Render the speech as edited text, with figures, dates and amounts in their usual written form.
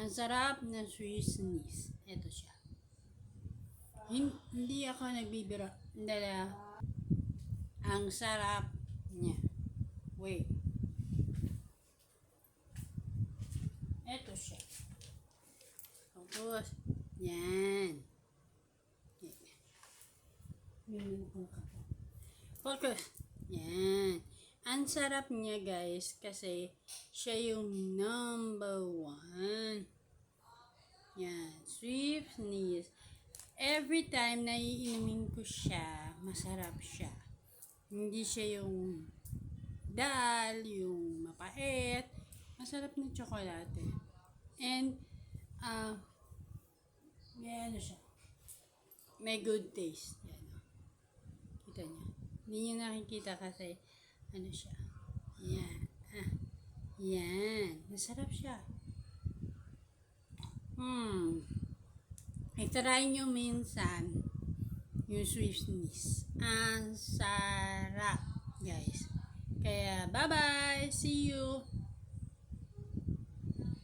Ang sarap ng Swiss cheese. Ito siya. Hindi ako nagbibiro. Dala. Ang sarap niya. Wait. Ito siya. Tapos, yan. Focus. Yan. Ang sarap niya guys kasi siya yung number 1. Yan. Swiss cheese. Every time na iinumin ko siya, masarap siya. Hindi siya yung dal, yung mapait. Masarap na tsokolate. And, may ano siya. May good taste. Yan. Kita niya. Hindi niyo nakikita kasi, ano siya. Yan. Yan. Masarap siya. I-try nyo minsan yung Swiss cheese. Ang sarap, guys. Kaya, bye-bye! See you!